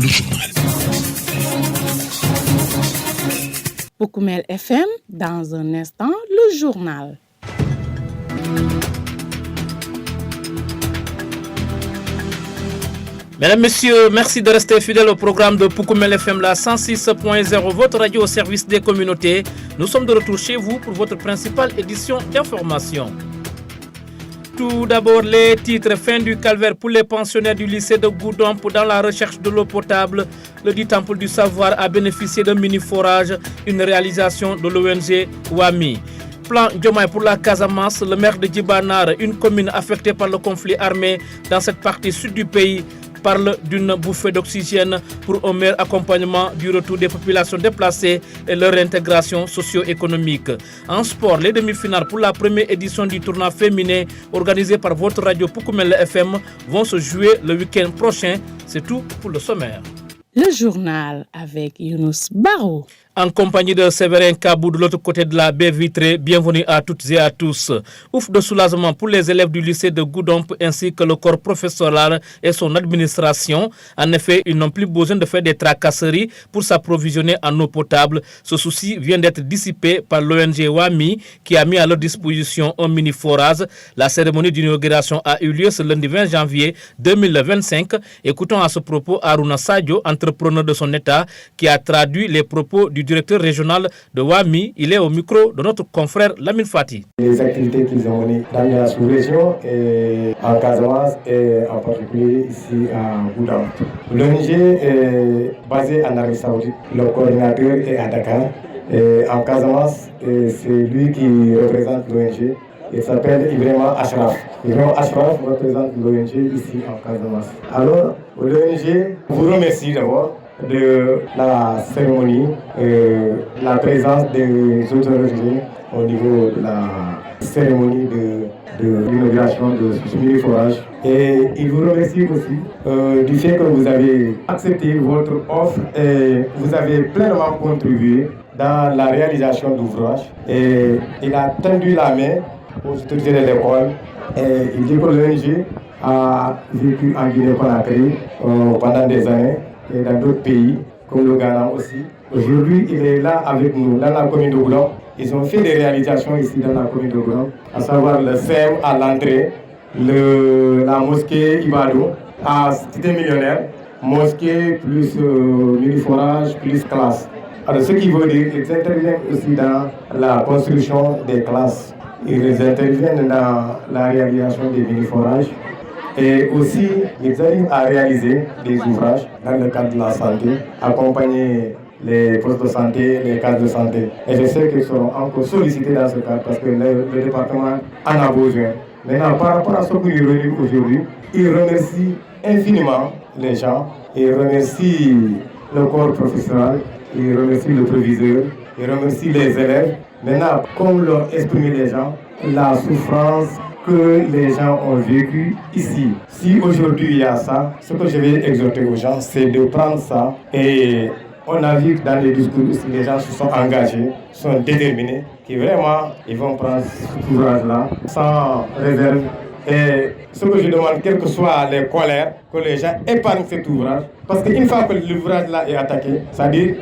le journal. Poukoumel FM, dans un instant, le journal. Mesdames, Messieurs, merci de rester fidèles au programme de Poukoumel FM, la 106.0, votre radio au service des communautés. Nous sommes de retour chez vous pour votre principale édition d'information. Tout d'abord, les titres. Fin du calvaire pour les pensionnaires du lycée de Goudomp dans la recherche de l'eau potable. Le dit Temple du Savoir a bénéficié d'un mini-forage, une réalisation de l'ONG WAMI. Plan Diomaye pour la Casamance, le maire de Djibanar, une commune affectée par le conflit armé dans cette partie sud du pays, parle d'une bouffée d'oxygène pour un meilleur accompagnement du retour des populations déplacées et leur intégration socio-économique. En sport, les demi-finales pour la première édition du tournoi féminin organisé par votre radio Poukoumel FM vont se jouer le week-end prochain. C'est tout pour le sommaire. Le journal avec Younous Barou. En compagnie de Séverin Kabou de l'autre côté de la baie vitrée, bienvenue à toutes et à tous. Ouf de soulagement pour les élèves du lycée de Goudomp ainsi que le corps professoral et son administration. En effet, ils n'ont plus besoin de faire des tracasseries pour s'approvisionner en eau potable. Ce souci vient d'être dissipé par l'ONG WAMI qui a mis à leur disposition un mini-forage. La cérémonie d'inauguration a eu lieu ce lundi 20 janvier 2025. Écoutons à ce propos Aruna Sadio, entrepreneur de son état, qui a traduit les propos du directeur régional de WAMI. Il est au micro de notre confrère Lamine Fati. Les activités qu'ils ont menées dans la sous-région et en Casamance et en particulier ici à Goudomp. L'ONG est basée en Arabie Saoudite. Le coordinateur est à Dakar. Et en Casamance, c'est lui qui représente l'ONG. Il s'appelle Ibrahima Ashraf. Ibrahima Ashraf représente l'ONG ici en Casamance. Alors, l'ONG vous remercie d'abord de la cérémonie, la présence des autorités au niveau de la cérémonie de l'inauguration de ce mini-forage. Et il vous remercie aussi du fait que vous avez accepté votre offre et vous avez pleinement contribué dans la réalisation d'ouvrages. Et il a tendu la main aux autorités de l'école et il dit que l'ONG a vécu en Guinée-Conakry pendant des années et dans d'autres pays, comme le Ghana aussi. Aujourd'hui, il est là avec nous, dans la commune de Goudomp. Ils ont fait des réalisations ici dans la commune de Goudomp, à savoir le SEM à l'entrée, la mosquée Ibadou à Cité Millionnaire, mosquée plus mini-forage plus classe. Alors, ce qui veut dire qu'ils interviennent aussi dans la construction des classes. Ils interviennent dans la réalisation des mini-forages. Et aussi, ils arrivent à réaliser des ouvrages dans le cadre de la santé, accompagner les postes de santé, les cases de santé. Et je sais qu'ils seront encore sollicités dans ce cadre parce que le département en a besoin. Maintenant, par rapport à ce que nous réunissons aujourd'hui, ils remercient infiniment les gens, ils remercient le corps professionnel, ils remercient le proviseur, ils remercient les élèves. Maintenant, comme l'ont exprimé les gens, la souffrance que les gens ont vécu ici. Si aujourd'hui il y a ça, ce que je vais exhorter aux gens, c'est de prendre ça. Et on a vu que dans les discours aussi, les gens se sont engagés, sont déterminés, qui vraiment, ils vont prendre ce courage-là sans réserve. Et ce que je demande, quelles que soient les colères, que les gens épargnent cet ouvrage. Parce qu'une fois que l'ouvrage-là est attaqué, c'est-à-dire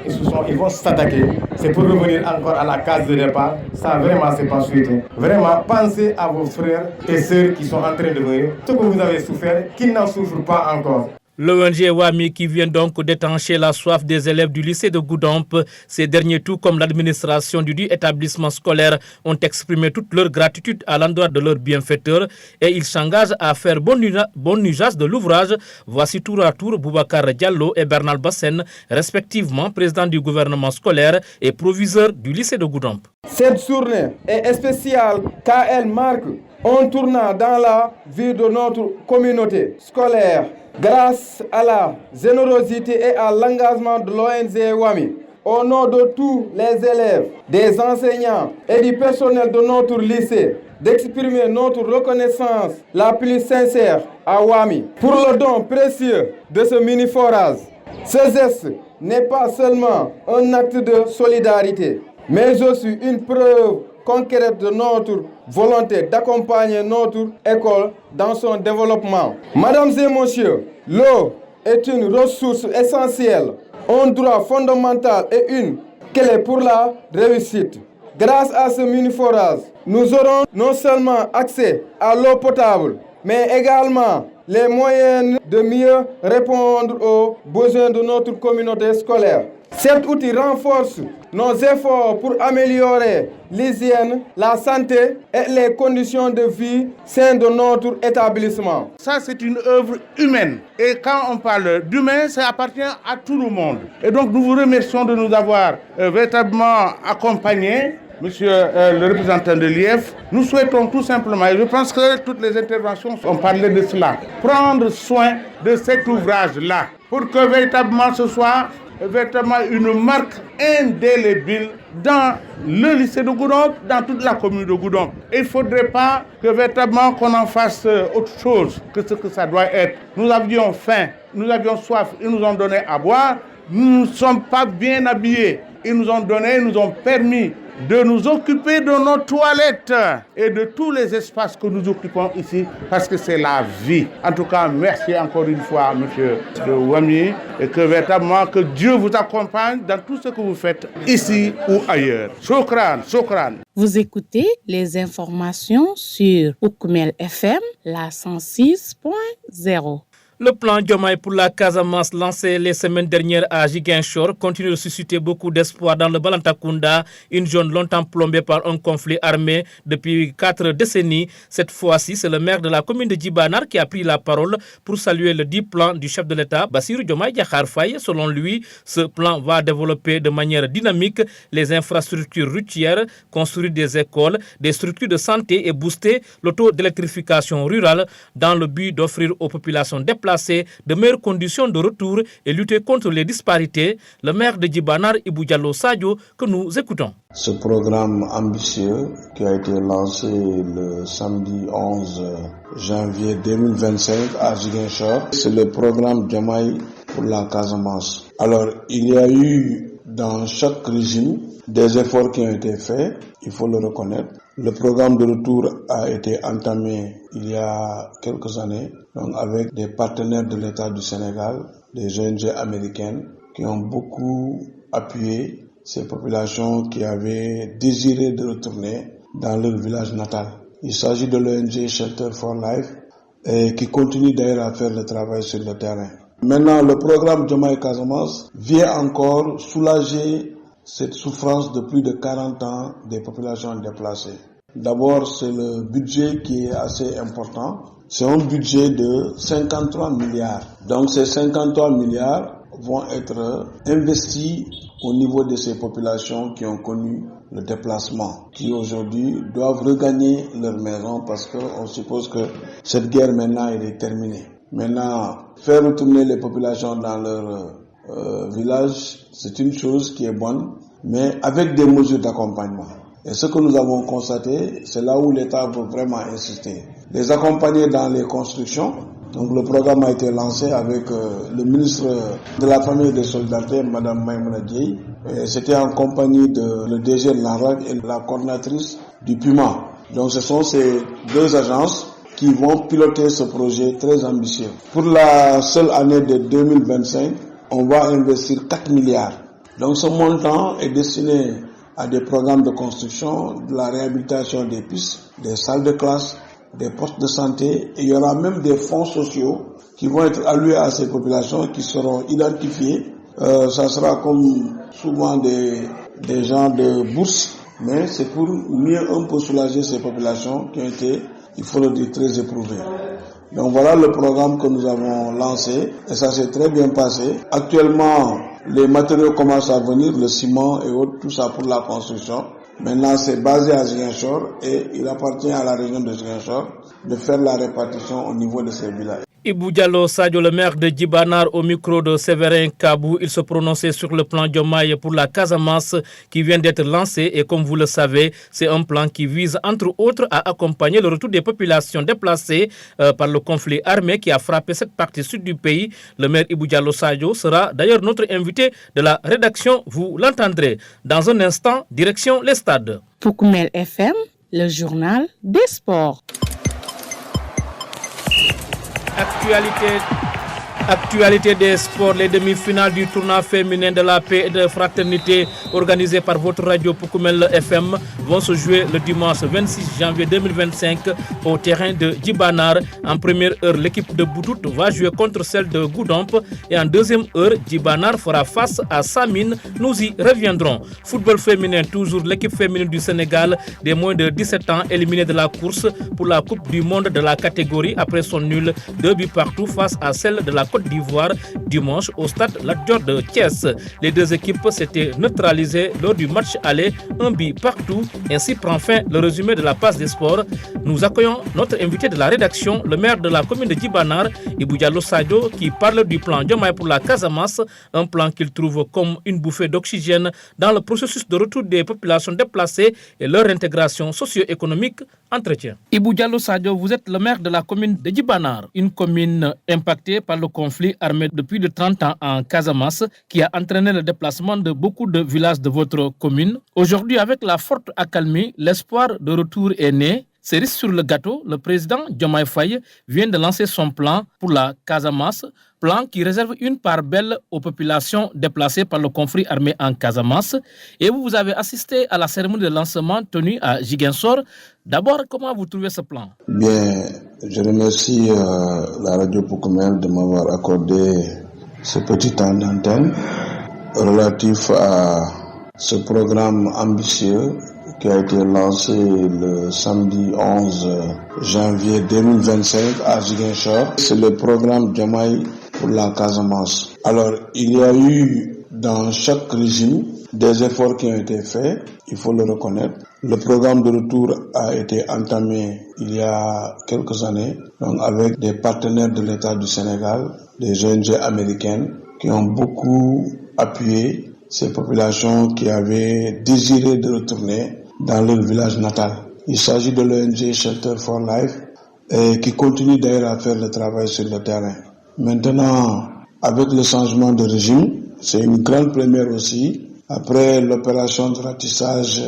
ils vont s'attaquer, c'est pour revenir encore à la case de départ. Ça, vraiment, c'est pas souhaité. Vraiment, pensez à vos frères et sœurs qui sont en train de venir. Ce que vous avez souffert, qu'ils n'en souffrent pas encore. L'ONG WAMI qui vient donc d'étancher la soif des élèves du lycée de Goudomp. Ces derniers, tout comme l'administration du dit établissement scolaire, ont exprimé toute leur gratitude à l'endroit de leurs bienfaiteurs et ils s'engagent à faire bon usage de l'ouvrage. Voici tour à tour Boubacar Diallo et Bernal Bassen, respectivement président du gouvernement scolaire et proviseur du lycée de Goudomp. Cette journée est spéciale car elle marque un tournant dans la vie de notre communauté scolaire. Grâce à la générosité et à l'engagement de l'ONG WAMI, au nom de tous les élèves, des enseignants et du personnel de notre lycée, d'exprimer notre reconnaissance la plus sincère à WAMI pour le don précieux de ce mini-forage. Ce geste n'est pas seulement un acte de solidarité, mais aussi une preuve concrète de notre volonté d'accompagner notre école dans son développement. Mesdames et messieurs, l'eau est une ressource essentielle, un droit fondamental et une clé pour la réussite. Grâce à ce mini-forage, nous aurons non seulement accès à l'eau potable, mais également les moyens de mieux répondre aux besoins de notre communauté scolaire. Cet outil renforce nos efforts pour améliorer l'hygiène, la santé et les conditions de vie saines de notre établissement. Ça, c'est une œuvre humaine. Et quand on parle d'humain, ça appartient à tout le monde. Et donc, nous vous remercions de nous avoir véritablement accompagnés. Monsieur le représentant de l'IEF, nous souhaitons tout simplement, et je pense que toutes les interventions ont parlé de cela, prendre soin de cet ouvrage-là pour que véritablement ce soit véritablement une marque indélébile dans le lycée de Goudomp, dans toute la commune de Goudomp. Il ne faudrait pas que véritablement qu'on en fasse autre chose que ce que ça doit être. Nous avions faim, nous avions soif, ils nous ont donné à boire, nous ne sommes pas bien habillés, ils nous ont donné, ils nous ont permis de nous occuper de nos toilettes et de tous les espaces que nous occupons ici, parce que c'est la vie. En tout cas, merci encore une fois, monsieur Wami, et que véritablement que Dieu vous accompagne dans tout ce que vous faites ici ou ailleurs. Shukran, shukran. Vous écoutez les informations sur Poukoumel FM, la 106.0. Le plan Diomaye pour la Casamance lancé les semaines dernières à Ziguinchor continue de susciter beaucoup d'espoir dans le Balantakunda, une zone longtemps plombée par un conflit armé depuis 4 décennies. Cette fois-ci, c'est le maire de la commune de Djibanar qui a pris la parole pour saluer le dit plan du chef de l'État, Bassirou Diomaye Diakhar Faye. Selon lui, ce plan va développer de manière dynamique les infrastructures routières, construire des écoles, des structures de santé et booster le taux d'électrification rurale dans le but d'offrir aux populations déplacées de meilleures conditions de retour et lutter contre les disparités. Le maire de Djibanar, Ibou Diallo Sadio, que nous écoutons. Ce programme ambitieux qui a été lancé le samedi 11 janvier 2025 à Ziguinchor, c'est le programme Diomaye pour la Casamance. Alors, il y a eu dans chaque régime des efforts qui ont été faits, il faut le reconnaître. Le programme de retour a été entamé il y a quelques années, donc avec des partenaires de l'État du Sénégal, des ONG américaines qui ont beaucoup appuyé ces populations qui avaient désiré de retourner dans leur village natal. Il s'agit de l'ONG Shelter for Life et qui continue d'ailleurs à faire le travail sur le terrain. Maintenant, le programme Diomaye Casamance vient encore soulager cette souffrance de plus de 40 ans des populations déplacées. D'abord, c'est le budget qui est assez important. C'est un budget de 53 milliards. Donc ces 53 milliards vont être investis au niveau de ces populations qui ont connu le déplacement, qui aujourd'hui doivent regagner leur maison parce qu'on suppose que cette guerre maintenant elle est terminée. Maintenant, faire retourner les populations dans leur village, c'est une chose qui est bonne, mais avec des mesures d'accompagnement. Et ce que nous avons constaté, c'est là où l'État veut vraiment insister. Les accompagner dans les constructions. Donc le programme a été lancé avec le ministre de la Famille et des Solidarités, Mme Maïmouna Dieye. C'était en compagnie de le DG de l'ANRAC et la coordinatrice du PUMA. Donc ce sont ces deux agences qui vont piloter ce projet très ambitieux. Pour la seule année de 2025, on va investir 4 milliards. Donc ce montant est destiné à des programmes de construction, de la réhabilitation des pistes, des salles de classe, des postes de santé. Et il y aura même des fonds sociaux qui vont être alloués à ces populations qui seront identifiés. Ça sera comme souvent des gens de bourse, mais c'est pour mieux un peu soulager ces populations qui ont été, il faut le dire, très éprouvées. Donc voilà le programme que nous avons lancé et ça s'est très bien passé. Actuellement, les matériaux commencent à venir, le ciment et autres, tout ça pour la construction. Maintenant, c'est basé à Ziguinchor et il appartient à la région de Ziguinchor de faire la répartition au niveau de ces villages. Ibou Diallo Sadio, le maire de Djibanar, au micro de Séverin Kabou, il se prononçait sur le plan Diomaye pour la Casamance qui vient d'être lancé et comme vous le savez, c'est un plan qui vise entre autres à accompagner le retour des populations déplacées par le conflit armé qui a frappé cette partie sud du pays. Le maire Ibou Diallo Sadio sera d'ailleurs notre invité de la rédaction, vous l'entendrez. Dans un instant, direction les stades. Poukoumel FM, le journal des sports. Actualité des sports, les demi-finales du tournoi féminin de la paix et de fraternité organisé par votre radio Poukoumel FM vont se jouer le dimanche 26 janvier 2025 au terrain de Djibanar. En première heure, l'équipe de Boutout va jouer contre celle de Goudomp et en deuxième heure, Djibanar fera face à Samine. Nous y reviendrons. Football féminin, toujours l'équipe féminine du Sénégal des moins de 17 ans éliminée de la course pour la Coupe du Monde de la catégorie après son nul 2 buts partout face à celle de la Côte d'Ivoire dimanche au stade Lat Dior de Thiès. Les deux équipes s'étaient neutralisées lors du match aller, un but partout. Ainsi prend fin le résumé de la passe des sports. Nous accueillons notre invité de la rédaction, le maire de la commune de Djibanar, Ibou Diallo Sadio, qui parle du plan Diomaye pour la Casamance, un plan qu'il trouve comme une bouffée d'oxygène dans le processus de retour des populations déplacées et leur intégration socio-économique. Entretien. Ibou Diallo Sadio, vous êtes le maire de la commune de Djibanar, une commune impactée par le conflit armé depuis de 30 ans en Casamance qui a entraîné le déplacement de beaucoup de villages de votre commune. Aujourd'hui, avec la forte accalmie, l'espoir de retour est né. Cerise sur le gâteau, le président Diomaye Faye vient de lancer son plan pour la Casamance, plan qui réserve une part belle aux populations déplacées par le conflit armé en Casamance. Et vous avez assisté à la cérémonie de lancement tenue à Ziguinchor. D'abord, comment vous trouvez ce plan? Bien, je remercie la radio Poukoumel de m'avoir accordé ce petit temps d'antenne relatif à ce programme ambitieux qui a été lancé le samedi 11 janvier 2025 à Ziguinchor. C'est le programme Diomaye pour la Casamance. Alors, il y a eu dans chaque régime des efforts qui ont été faits, il faut le reconnaître. Le programme de retour a été entamé il y a quelques années, donc avec des partenaires de l'État du Sénégal, des ONG américaines qui ont beaucoup appuyé ces populations qui avaient désiré de retourner dans leur village natal. Il s'agit de l'ONG Shelter for Life et qui continue d'ailleurs à faire le travail sur le terrain. Maintenant, avec le changement de régime, c'est une grande première aussi. Après l'opération de ratissage,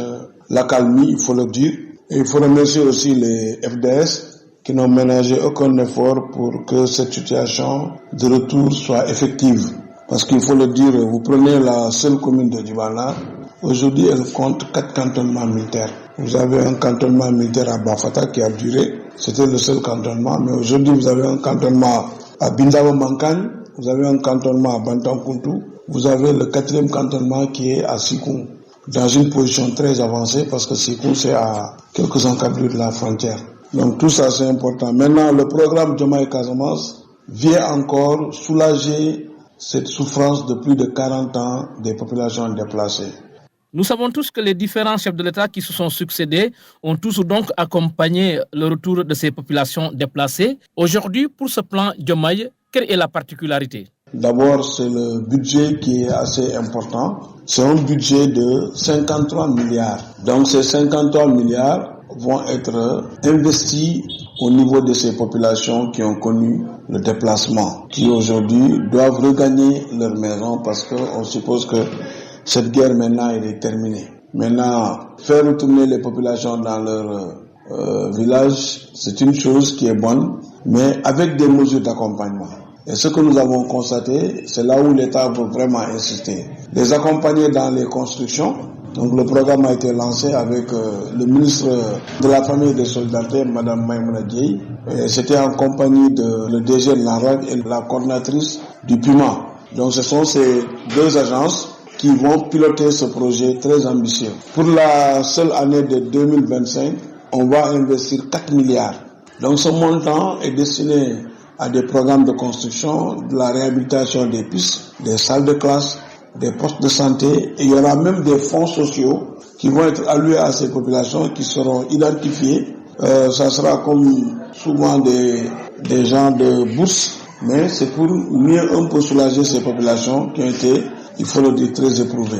l'accalmie, il faut le dire. Et il faut remercier aussi les FDS qui n'ont ménagé aucun effort pour que cette situation de retour soit effective. Parce qu'il faut le dire, vous prenez la seule commune de Djibanar, aujourd'hui elle compte 4 cantonnements militaires. Vous avez un cantonnement militaire à Bafata qui a duré, c'était le seul cantonnement, mais aujourd'hui vous avez un cantonnement à Bindabo Mankagne, vous avez un cantonnement à Bantankuntu, vous avez le 4e cantonnement qui est à Sikoun, dans une position très avancée parce que Sikoun c'est à quelques encablures de la frontière. Donc tout ça c'est important. Maintenant le programme Diomaye Casamance vient encore soulager cette souffrance de plus de 40 ans des populations déplacées. Nous savons tous que les différents chefs de l'État qui se sont succédés ont tous donc accompagné le retour de ces populations déplacées. Aujourd'hui, pour ce plan Diomaye, quelle est la particularité? D'abord, c'est le budget qui est assez important. C'est un budget de 53 milliards. Donc ces 53 milliards vont être investis au niveau de ces populations qui ont connu le déplacement, qui aujourd'hui doivent regagner leur maison parce qu'on suppose que cette guerre maintenant elle est terminée. Maintenant, faire retourner les populations dans leur village, c'est une chose qui est bonne, mais avec des mesures d'accompagnement. Et ce que nous avons constaté, c'est là où l'État veut vraiment insister. Les accompagner dans les constructions. Donc le programme a été lancé avec le ministre de la Famille et des Solidarités, Mme Maïmouna Dieye. C'était en compagnie de le DG de l'ANRAC et la coordinatrice du PUMA. Donc ce sont ces deux agences qui vont piloter ce projet très ambitieux. Pour la seule année de 2025, on va investir 4 milliards. Donc ce montant est destiné à des programmes de construction, de la réhabilitation des pistes, des salles de classe, des postes de santé, et il y aura même des fonds sociaux qui vont être alloués à ces populations qui seront identifiées. Ça sera comme souvent des gens de bourse, mais c'est pour mieux un peu soulager ces populations qui ont été, il faut le dire, très éprouvées.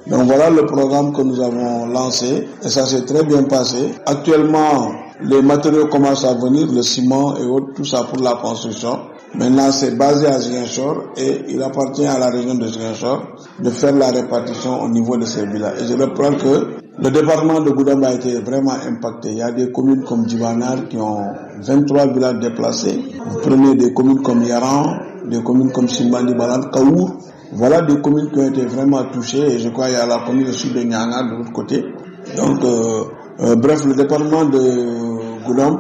Donc voilà le programme que nous avons lancé et ça s'est très bien passé. Actuellement, les matériaux commencent à venir, le ciment et autres, tout ça pour la construction. Maintenant, c'est basé à Ziguinchor et il appartient à la région de Ziguinchor de faire la répartition au niveau de ces villages. Et je reprends que le département de Goudomp a été vraiment impacté. Il y a des communes comme Djibanar qui ont 23 villages déplacés. Vous prenez des communes comme Yaran, des communes comme Simbandi, Balad, Kaour. Voilà des communes qui ont été vraiment touchées et je crois qu'il y a la commune aussi de Nyanga de l'autre côté. Donc, bref, le département de Goudomp,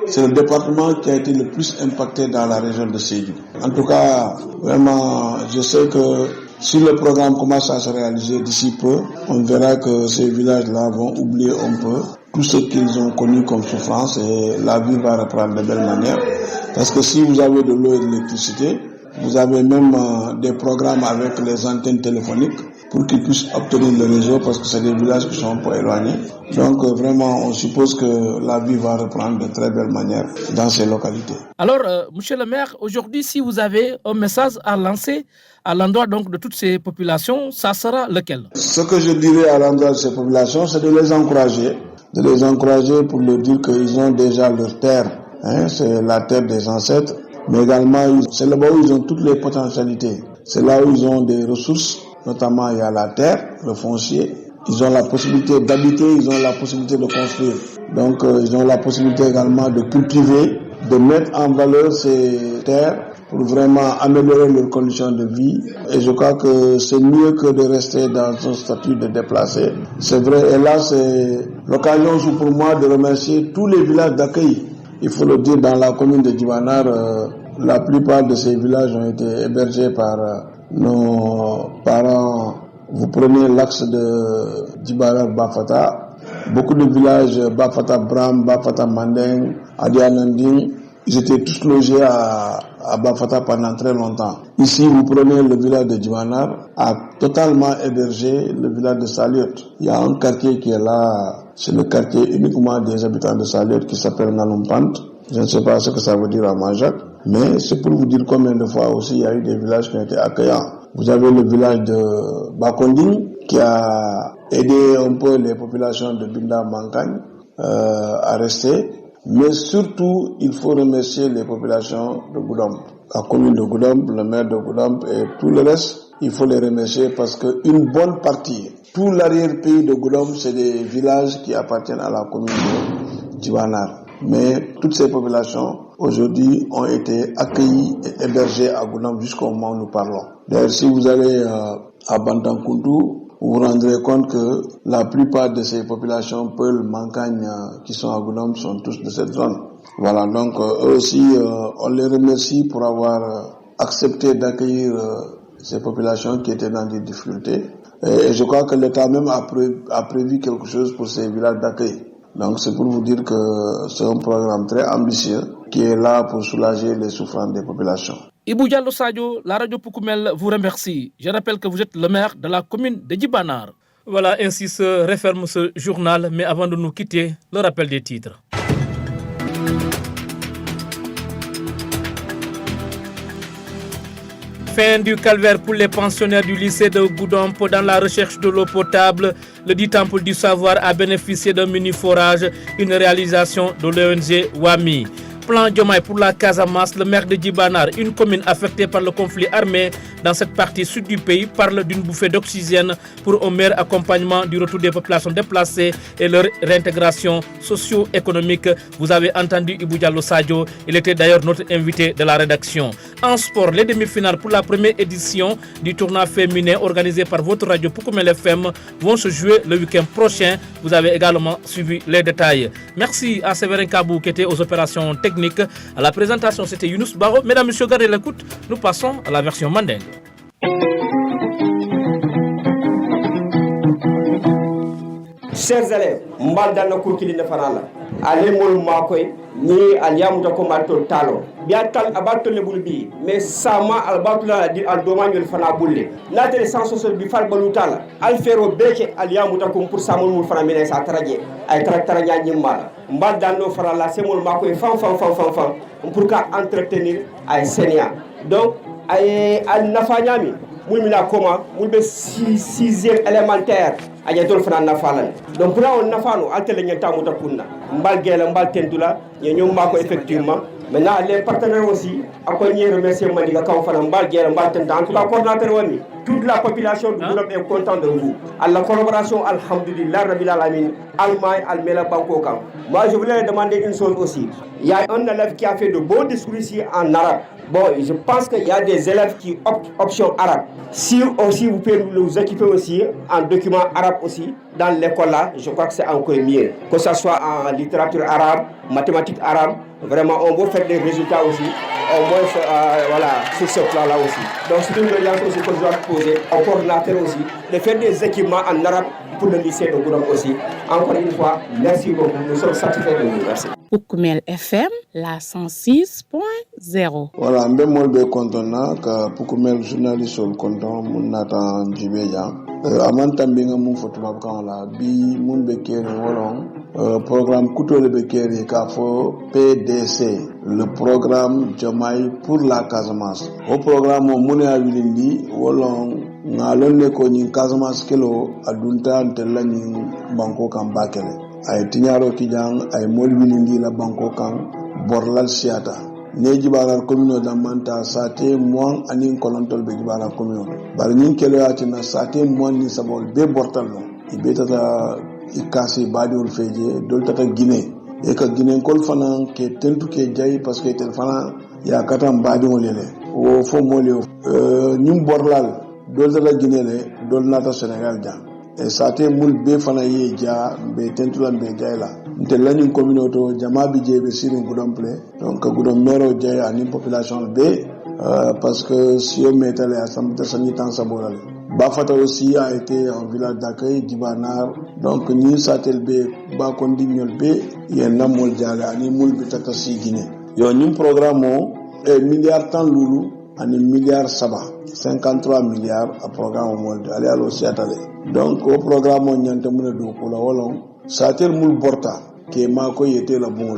c'est le département qui a été le plus impacté dans la région de Sédhiou. En tout cas, vraiment, je sais que si le programme commence à se réaliser d'ici peu, on verra que ces villages-là vont oublier un peu tout ce qu'ils ont connu comme souffrance et la vie va reprendre de belle manière. Parce que si vous avez de l'eau et de l'électricité, vous avez même des programmes avec les antennes téléphoniques pour qu'ils puissent obtenir le réseau parce que c'est des villages qui sont un peu éloignés. Donc vraiment, on suppose que la vie va reprendre de très belle manière dans ces localités. Alors, monsieur le maire, aujourd'hui, si vous avez un message à lancer à l'endroit donc de toutes ces populations, ça sera lequel? Ce que je dirais à l'endroit de ces populations, c'est de les encourager pour leur dire qu'ils ont déjà leur terre, c'est la terre des ancêtres, mais également c'est là-bas où ils ont toutes les potentialités, c'est là où ils ont des ressources, notamment il y a la terre, le foncier, ils ont la possibilité d'habiter, ils ont la possibilité de construire, donc ils ont la possibilité également de cultiver, de mettre en valeur ces terres pour vraiment améliorer leurs conditions de vie. Et je crois que c'est mieux que de rester dans un statut de déplacé. C'est vrai, et là c'est l'occasion pour moi de remercier tous les villages d'accueil. Il faut le dire, dans la commune de Djibanar, la plupart de ces villages ont été hébergés par nos parents. Vous prenez l'axe de Djibanar-Bafata, beaucoup de villages, Bafata Bram, Bafata Mandeng, Adiananding, ils étaient tous logés à Bafata pendant très longtemps. Ici, vous prenez le village de Djibanar, a totalement hébergé le village de Saliot. Il y a un quartier qui est là, c'est le quartier uniquement des habitants de Saliot qui s'appelle Nalumpant. Je ne sais pas ce que ça veut dire à Majak, mais c'est pour vous dire combien de fois aussi il y a eu des villages qui ont été accueillants. Vous avez le village de Bakonding qui a aidé un peu les populations de Binda Mankagne à rester. Mais surtout, il faut remercier les populations de Goudomp. La commune de Goudomp, le maire de Goudomp et tout le reste, il faut les remercier parce qu'une bonne partie, tout l'arrière-pays de Goudomp, c'est des villages qui appartiennent à la commune de Djibanar. Mais toutes ces populations, aujourd'hui, ont été accueillies et hébergées à Goudomp jusqu'au moment où nous parlons. D'ailleurs, si vous allez à Bantankoundou, vous vous rendrez compte que la plupart de ces populations, Peul, Mankagne, qui sont à Goudomp, sont tous de cette zone. Voilà, donc eux aussi, on les remercie pour avoir accepté d'accueillir ces populations qui étaient dans des difficultés. Et je crois que l'État même a prévu quelque chose pour ces villages d'accueil. Donc c'est pour vous dire que c'est un programme très ambitieux qui est là pour soulager les souffrances des populations. Ibou Diallo Sadio, la radio Poukoumel vous remercie. Je rappelle que vous êtes le maire de la commune de Djibanar. Voilà, ainsi se referme ce journal, mais avant de nous quitter, le rappel des titres. Fin du calvaire pour les pensionnaires du lycée de Goudomp dans la recherche de l'eau potable. Le dit temple du savoir a bénéficié d'un mini-forage, une réalisation de l'ONG WAMI. Plan Diomaye pour la Casamance, le maire de Djibanar, une commune affectée par le conflit armé dans cette partie sud du pays, parle d'une bouffée d'oxygène pour un meilleur accompagnement du retour des populations déplacées et leur réintégration socio-économique. Vous avez entendu Ibou Diallo Sadio, il était d'ailleurs notre invité de la rédaction. En sport, les demi-finales pour la première édition du tournoi féminin organisé par votre radio Poukoumel FM vont se jouer le week-end prochain. Vous avez également suivi les détails. Merci à Séverin Kabou qui était aux opérations techniques. À la présentation, c'était Younous Baro. Mesdames, Messieurs, gardez l'écoute. Nous passons à la version mandingue. Chers élèves, mbal dal na kurkili na fanala. Ale mol makoy ni aliamu ta ko malto talo. Biya tal abato le bulbi, mais sama albato la di al domagno fana bulle. La tele senso bi fal balutala. Al fero beke aliamu ta ko pour samul mul fana mine sa taraje. Ay taraktara nya nyimala. Mbal dal no fara la semol makoy fam pour ka entretenir ay senia. Donc ay al nafanyami mulmina koma mulbe 6e élémentaire aja dol fana nafalan donc pour on nafano altele nyanta muta kunna mbal gela mbal tendula ñom mako effectivement maintenant les partenaires aussi akoñi remercier mandiga kaw fana mbal gela mbal tenda en tout cas coordinateur woni toute la population de Goudomp est contente de vous à la collaboration alhamdulillah rabbil alamin Allemagne almela banko kam moi je voulais demander une chose aussi il y a un élève qui a fait de beaux discours ici en arabe Bon, je pense qu'il y a des élèves qui optent option arabe. Si aussi vous pouvez nous équiper aussi en documents arabes aussi dans l'école là, je crois que c'est encore mieux. Que ce soit en littérature arabe, mathématiques arabes, vraiment on va faire des résultats aussi. Au moins voilà, sur ce plan là aussi. Donc c'est une relance aussi que je dois poser au coordinateur aussi, de faire des équipements en arabe pour le lycée de Goudomp aussi. Encore une fois, merci beaucoup. Nous sommes satisfaits de vous. Merci. Poukoumel FM, la 106.0. Voilà, je suis content que Poukoumel journaliste sur le content, mon nata Djibeya. Avant tambinga mon photographe quand la bi mon bekere wolong programme couteau le bekere kafo PDC, le programme Jamaï pour la Casamance. Au programme mon awilindi wolong ngalonne ko nyin Casamance kelo adunta antella nyin banko kan bakele. Ay tinyaro kijang ay molwilindi la banko kan borlal siata. Ne jibalar commune damanta sate moan anin kolontol be jibalar commune bar nyin kelo atina sate moan ni sabol be bortalno ibe tata ikasi badiul feje dol tata Guinée e ka Guinée kol fanan ke tentu ke jay parce que tel fanan ya katam badiul lele o fo molio nyum borlal dol tata Guinée le dol nata Sénégal jang e sate mul be fana ye ja be tentulan be jayla nte lañu communauté jama bi jebe sirin Goudomp ple donc Goudomp mero jay ani population be parce que si on mettait les assemblées sanitaires saborale Bafata aussi a été un village d'accueil d'Ibanar donc ni satel be ba kondignol be yenna mol jale ani mul bi tata si Guinée yo ni programme e milliard tan lulu ani milliard saba 53 milliards à programme monde aller aussi atale donc au programme on nyante mun do ko la wolon satel mul borta ke ma ko yete la bon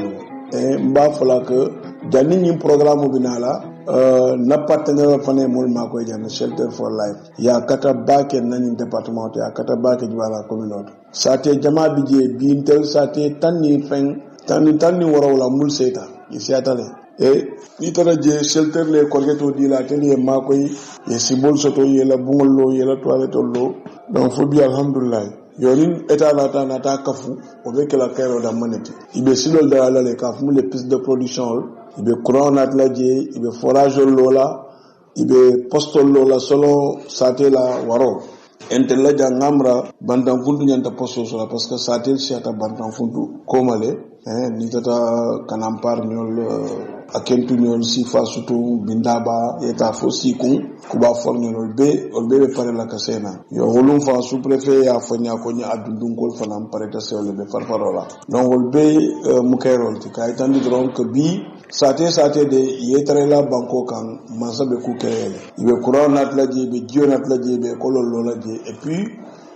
e mba fala que janni ni programme binala na partenaire fane mul ma ko janni Shelter for Life ya kata bake nani département ya kata bake jibala communauté sate jama bije bintel sate tanni fen tanni warawla mul seta isi atale e itara je Shelter le kolgeto di la tele ma ko e sibol soto yela bungolo yela toilette lo donc faut bien alhamdulillah yorin état la nata kafu o be kala kairo da maneti ibe silol da la le kafu les pistes de production ibe courant nat la je ibe forage lola ibe postol lola solo sate la waro entella jangamra bantam funtu nyanta posto sola parce que sate siata bantam funtu komale ni tata kanampar nyol akentu nyol sifa sutu bindaba eta fosi kun kuba fornyol be olbe pare la kasena yo wolum fa sous préfet ya fanya ko nya adundun kol fanam pare ta sewle be farfarola donc olbe mukairol ti kay tan dron que bi sate de yetre la banko kan mansabe ku kerele ibe courant nat la je be jionat la je be kolol lola je et puis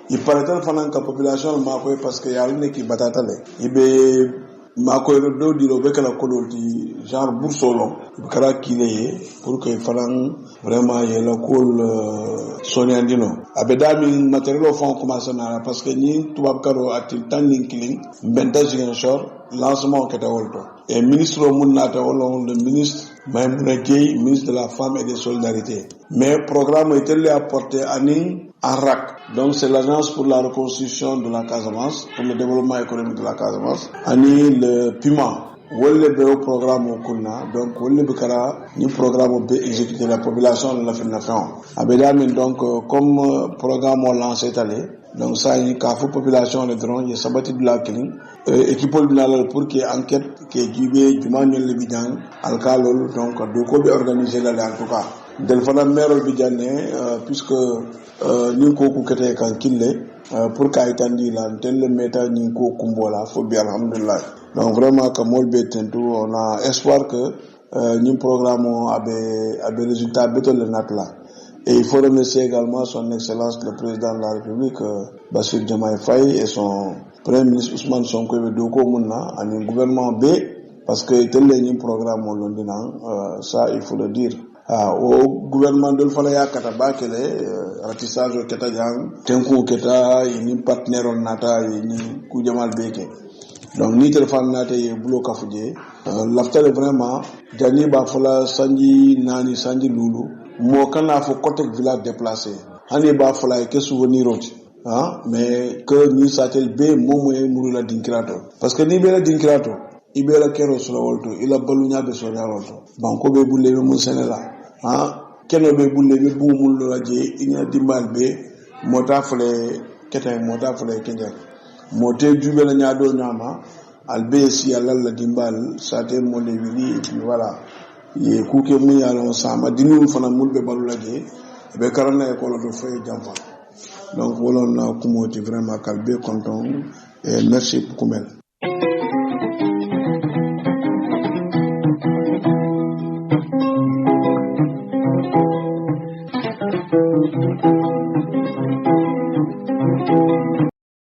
il paraît fanan ka population ma ko parce que ya ne ki batatale ibe ma ko do dilo be kala kodol ti genre boursolo kala kileye pour que fanan vraiment yela kol soniandino abedami matériel fond commencer na parce que ni tubab karo atil tanning killing benta jigensor lancement keta wolto et ministre Mounata Olon, le ministre Maïmouna Gueye, ministre de la Femme et des Solidarités. Mais le programme a été apporté à Ning, à RAC. Donc c'est l'Agence pour la reconstruction de la Casamance, pour le développement économique de la Casamance. Ani le PIMA. Wolle be au programme au Kuna, donc wolle be kara ni programme be exécuter la population de la fin. Abedami donc comme programme on lancé talé. Donc ça y kafu population le drone y sabati de la clean équipe binal pour que enquête que djibé djumanyol le bidan alkalol donc do ko be organiser la en tout cas del fana maire bidane puisque ni ko ku kete kan kille pour ka itandi la tel le meta ni ko kumbola faut bien alhamdulillah donc vraiment comme molbe tentu on a espoir que ni programme abe résultat betul le natla. Et il faut remercier également son excellence le président de la République Bassirou Diomaye Faye et son premier ministre Ousmane Sonko Doko Mouna en un gouvernement B parce que tel est un programme au Londres ça il faut le dire au gouvernement de l'Falaya Kataba que les ratissage au Ketajan Tenkou Keta ni partenaire on nata ni Koujamal Beke donc ni téléphone nata y boulot kafuje l'after vraiment Jani Bafala Sanji Nani Sanji Lulu mo kana fo côté village déplacé ani ba fala ke souvenir oti mais que ni satel be momo e muru la dinkrato parce que ni be la dinkrato ibela kero sura wolto ila balunya be so yalolto banko be bulle be mun senela keno be bulle be bumul lo laje ina dimbal be mota fle kete mota fle kenja mote jube la nyaado nyama albe si alalla dimbal sate mo le wili et voilà ye kuke mu yalo sama dinu fana mulbe balu laje be karana e ko lo fay jamfa donc wolon na kumoti vraiment kalbe content et merci beaucoup mel